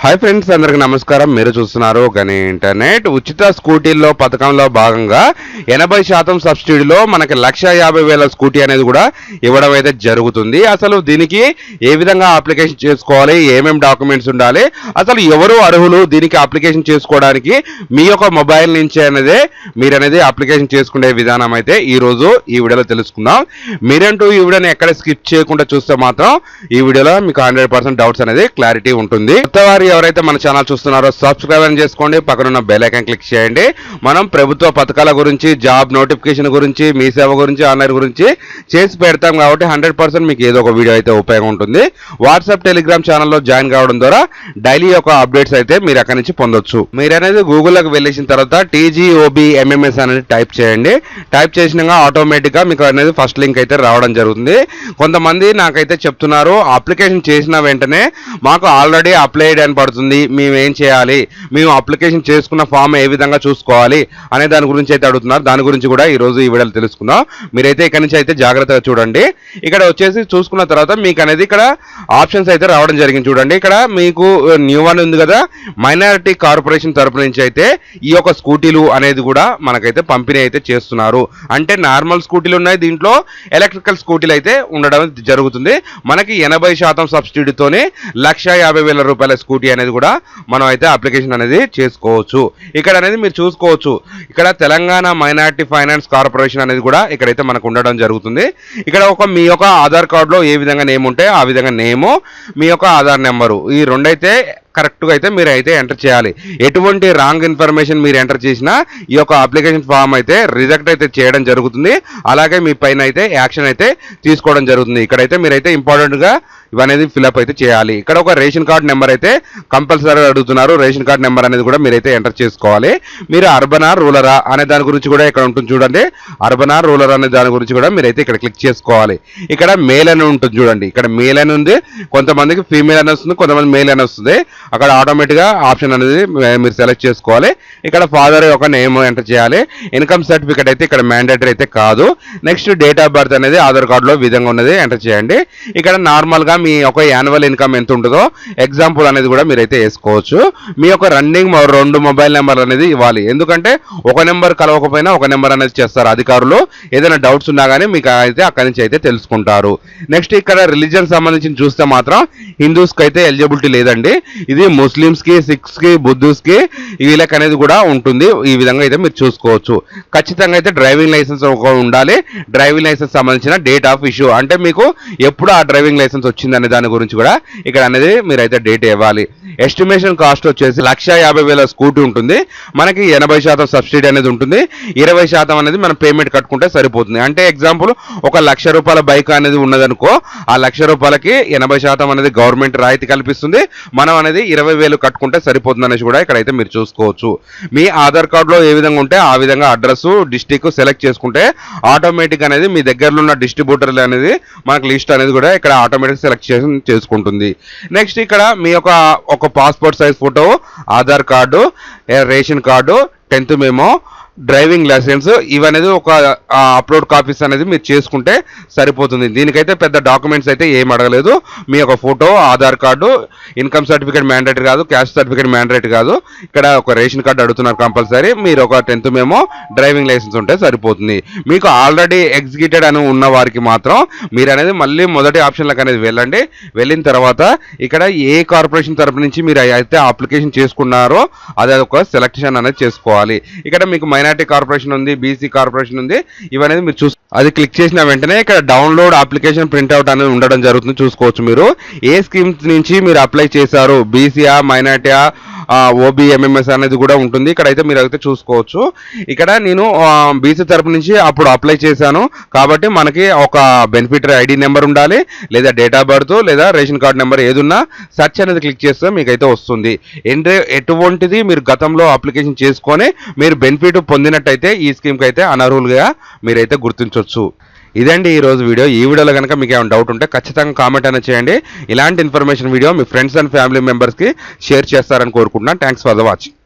Hi friends, అందరికి నమస్కారం. మీరు చూస్తున్నారు గని ఇంటర్నెట్. ఉచిత స్కూటీల్లో పథకంలో భాగంగా 80% సబ్సిడీలో మనకి 1,50,000 స్కూటీ అనేది కూడా ఇవ్వడం అయితే జరుగుతుంది. అసలు దీనికి ఏ విధంగా అప్లికేషన్ చేసుకోవాలి, ఏమేమి డాక్యుమెంట్స్ ఉండాలి, అసలు ఎవరు అర్హులు దీనికి అప్లికేషన్ చేసుకోవడానికి, మీ యొక్క మొబైల్ నుంచి మీరు అనేది అప్లికేషన్ చేసుకునే విధానం అయితే ఈరోజు ఈ వీడియోలో తెలుసుకుందాం. మీరంటూ ఈ వీడియోని ఎక్కడ స్కిప్ చేయకుండా చూస్తే మాత్రం ఈ వీడియోలో మీకు 100% డౌట్స్ అనేది క్లారిటీ ఉంటుంది. ఎవరైతే మన ఛానల్ చూస్తున్నారో సబ్స్క్రైబ్ చేసుకోండి, పక్కనున్న బెల్ ఐకాన్ క్లిక్ చేయండి. మనం ప్రభుత్వ పథకాల గురించి, జాబ్ నోటిఫికేషన్ గురించి, మీ సేవ గురించి, ఆన్లైన్ గురించి చేసి పెడతాం కాబట్టి 100% మీకు ఏదో ఒక వీడియో అయితే ఉపయోగం ఉంటుంది. వాట్సాప్, టెలిగ్రామ్ ఛానల్లో జాయిన్ కావడం ద్వారా డైలీ యొక్క అప్డేట్స్ అయితే మీరు అక్కడి నుంచి పొందొచ్చు. మీరు అనేది గూగుల్లోకి వెళ్ళేసిన తర్వాత TGOBMMS అనేది టైప్ చేయండి. టైప్ చేసినాక ఆటోమేటిక్గా మీకు అనేది ఫస్ట్ లింక్ అయితే రావడం జరుగుతుంది. కొంతమంది నాకైతే చెప్తున్నారు, అప్లికేషన్ చేసిన వెంటనే మాకు ఆల్రెడీ అప్లైడ్ అని పడుతుంది, మేము ఏం చేయాలి, మేము అప్లికేషన్ చేసుకున్న ఫామ్ ఏ విధంగా చూసుకోవాలి అనే దాని గురించి అయితే అడుగుతున్నారు. దాని గురించి కూడా ఈరోజు ఈ వీడియోలో తెలుసుకుందాం. మీరైతే ఇక్కడ నుంచి అయితే జాగ్రత్తగా చూడండి. ఇక్కడ వచ్చేసి చూసుకున్న తర్వాత మీకు అనేది ఇక్కడ ఆప్షన్స్ అయితే రావడం జరిగింది. చూడండి, ఇక్కడ మీకు న్యూ వన్ ఉంది కదా, మైనారిటీ కార్పొరేషన్ తరపు నుంచి అయితే ఈ యొక్క స్కూటీలు అనేది కూడా మనకైతే పంపిణీ అయితే చేస్తున్నారు. అంటే నార్మల్ స్కూటీలు ఉన్నాయి, దీంట్లో ఎలక్ట్రికల్ స్కూటీలు అయితే ఉండడం జరుగుతుంది. మనకి 80% సబ్సిడీతోనే 1,50,000 రూపాయల స్కూటీ అనేది కూడా మనం అయితే అప్లికేషన్ అనేది చేసుకోవచ్చు. ఇక్కడ అనేది మీరు చూసుకోవచ్చు, ఇక్కడ తెలంగాణ మైనారిటీ ఫైనాన్స్ కార్పొరేషన్ అనేది కూడా ఇక్కడైతే మనకు ఉండడం జరుగుతుంది. ఇక్కడ మీ యొక్క ఆధార్ కార్డులో ఏ విధంగా నేమ్ ఉంటే ఆ విధంగా నేము, మీ యొక్క ఆధార్ నెంబరు, ఈ రెండైతే కరెక్ట్గా అయితే మీరు అయితే ఎంటర్ చేయాలి. ఎటువంటి రాంగ్ ఇన్ఫర్మేషన్ మీరు ఎంటర్ చేసినా ఈ యొక్క అప్లికేషన్ ఫామ్ అయితే రిజెక్ట్ అయితే చేయడం జరుగుతుంది. అలాగే మీ పైన అయితే యాక్షన్ అయితే తీసుకోవడం జరుగుతుంది. ఇక్కడైతే మీరైతే ఇంపార్టెంట్గా ఇవనేది ఫిల్అప్ అయితే చేయాలి. ఇక్కడ ఒక రేషన్ కార్డ్ నెంబర్ అయితే కంపల్సరీ అడుగుతున్నారు. రేషన్ కార్డ్ నెంబర్ అనేది కూడా మీరైతే ఎంటర్ చేసుకోవాలి. మీరు అర్బనా రూరలా అనే దాని గురించి కూడా ఇక్కడ ఉంటుంది చూడండి. అర్బనా రూరల్ అనే దాని గురించి కూడా మీరైతే ఇక్కడ క్లిక్ చేసుకోవాలి. ఇక్కడ మేల్ అని ఉంటుంది చూడండి, ఇక్కడ మేల్ అని ఉంది, కొంతమందికి ఫీమేల్ అని వస్తుంది, కొంతమంది మేల్ అని వస్తుంది. అక్కడ ఆటోమేటిక్గా ఆప్షన్ అనేది మీరు సెలెక్ట్ చేసుకోవాలి. ఇక్కడ ఫాదర్ యొక్క నేమ్ ఎంటర్ చేయాలి. ఇన్కమ్ సర్టిఫికేట్ అయితే ఇక్కడ మ్యాండేటరీ అయితే కాదు. నెక్స్ట్ డేట్ ఆఫ్ బర్త్ అనేది ఆధార్ కార్డులో విధంగా ఉన్నది ఎంటర్ చేయండి. ఇక్కడ నార్మల్గా మీ యొక్క యాన్యువల్ ఇన్కమ్ ఎంత ఉంటుందో ఎగ్జాంపుల్ అనేది కూడా మీరైతే వేసుకోవచ్చు. మీ యొక్క రన్నింగ్ 2 మొబైల్ నెంబర్ అనేది ఇవ్వాలి. ఎందుకంటే ఒక నెంబర్ కలవకపోయినా ఒక నెంబర్ అనేది చేస్తారు అధికారులు. ఏదైనా డౌట్స్ ఉన్నా కానీ మీకు అయితే అక్కడి నుంచి అయితే తెలుసుకుంటారు. నెక్స్ట్ ఇక్కడ రిలీజియన్ సంబంధించి చూస్తే మాత్రం హిందూస్కి అయితే ఎలిజిబిలిటీ లేదండి. ఇది ముస్లిమ్స్కి, సిఖ్స్కి, బుద్ధుస్కి వీళ్ళకి అనేది కూడా ఉంటుంది. ఈ విధంగా అయితే మీరు చూసుకోవచ్చు. ఖచ్చితంగా అయితే డ్రైవింగ్ లైసెన్స్ ఉండాలి. డ్రైవింగ్ లైసెన్స్ సంబంధించిన డేట్ ఆఫ్ ఇష్యూ, అంటే మీకు ఎప్పుడు ఆ డ్రైవింగ్ లైసెన్స్ వచ్చిందనే దాని గురించి కూడా ఇక్కడ అనేది మీరైతే డేట్ ఇవ్వాలి. ఎస్టిమేషన్ కాస్ట్ వచ్చేసి 1,50,000 స్కూటీ ఉంటుంది. మనకి 80% సబ్సిడీ అనేది ఉంటుంది. 20% అనేది మనం పేమెంట్ కట్టుకుంటే సరిపోతుంది. అంటే ఎగ్జాంపుల్ ఒక 1,00,000 రూపాయల బైక్ అనేది ఉన్నదనుకో, ఆ 1,00,000 రూపాయలకి 80% అనేది గవర్నమెంట్ రాయితీ కల్పిస్తుంది. మనం అనేది 20,000 కట్టుకుంటే సరిపోతుంది అనేసి కూడా ఇక్కడైతే మీరు చూసుకోవచ్చు. మీ ఆధార్ కార్డులో ఏ విధంగా ఉంటే ఆ విధంగా అడ్రస్, డిస్టిక్ సెలెక్ట్ చేసుకుంటే ఆటోమేటిక్ అనేది మీ దగ్గరలో ఉన్న డిస్ట్రిబ్యూటర్లు అనేది మనకు లిస్ట్ అనేది కూడా ఇక్కడ ఆటోమేటిక్ సెలెక్ట్ చేసుకుంటుంది. నెక్స్ట్ ఇక్కడ మీ యొక్క passport size photo, Aadhaar card, ration card, 10th memo, driving licence ఇవనేది ఒక అప్లోడ్ కాపీస్ అనేది మీరు చేసుకుంటే సరిపోతుంది. దీనికైతే పెద్ద డాక్యుమెంట్స్ అయితే ఏం అడగలేదు. మీ యొక్క photo, Aadhaar card, income certificate mandatory కాదు, క్యాస్ట్ సర్టిఫికేట్ మ్యాండేటరీ కాదు. ఇక్కడ ఒక రేషన్ కార్డు అడుగుతున్నారు కంపల్సరీ. మీరు ఒక 10th మెమో, డ్రైవింగ్ లైసెన్స్ ఉంటే సరిపోతుంది. మీకు ఆల్రెడీ ఎగ్జిక్యూటెడ్ అని ఉన్న వారికి మాత్రం మీరు అనేది మళ్ళీ మొదటి ఆప్షన్లకు అనేది వెళ్ళండి. వెళ్ళిన తర్వాత ఇక్కడ ఏ కార్పొరేషన్ తరపు నుంచి మీరు అయితే అప్లికేషన్ చేసుకున్నారో అది ఒక సెలెక్షన్ అనేది చేసుకోవాలి. ఇక్కడ మీకు మైనారిటీ కార్పొరేషన్ ఉంది, బీసీ కార్పొరేషన్ ఉంది. ఇవనేది మీరు అది క్లిక్ చేసిన వెంటనే ఇక్కడ డౌన్లోడ్ అప్లికేషన్ ప్రింట్అవుట్ అనేది ఉండడం జరుగుతుంది. చూసుకోవచ్చు మీరు ఏ స్కీమ్స్ నుంచి మీరు అప్లై చేశారు, బీసీయా, మైనారిటీయా, OBMMS అనేది కూడా ఉంటుంది. ఇక్కడైతే మీరు అయితే చూసుకోవచ్చు. ఇక్కడ నేను బీసీ తరపు నుంచి అప్పుడు అప్లై చేశాను కాబట్టి మనకి ఒక బెనిఫిటరీ ఐడి నెంబర్ ఉండాలి, లేదా డేట్ ఆఫ్ బర్త్, లేదా రేషన్ కార్డ్ నెంబర్ ఏదున్నా సెర్చ్ అనేది క్లిక్ చేస్తే మీకైతే వస్తుంది. ఎటువంటిది మీరు గతంలో అప్లికేషన్ చేసుకొని మీరు బెనిఫిట్ పొందినట్టయితే ఈ స్కీమ్కి అయితే అనర్హులుగా మీరైతే గుర్తించవచ్చు. ఇదండి ఈరోజు వీడియో. ఈ వీడియోలో కనుక మీకు ఏమైనా డౌట్ ఉంటే ఖచ్చితంగా కామెంట్ అనేది చేయండి. ఇలాంటి information video me friends and family మెంబర్స్కి షేర్ చేస్తారని కోరుకుంటున్నాను. Thanks for the watching.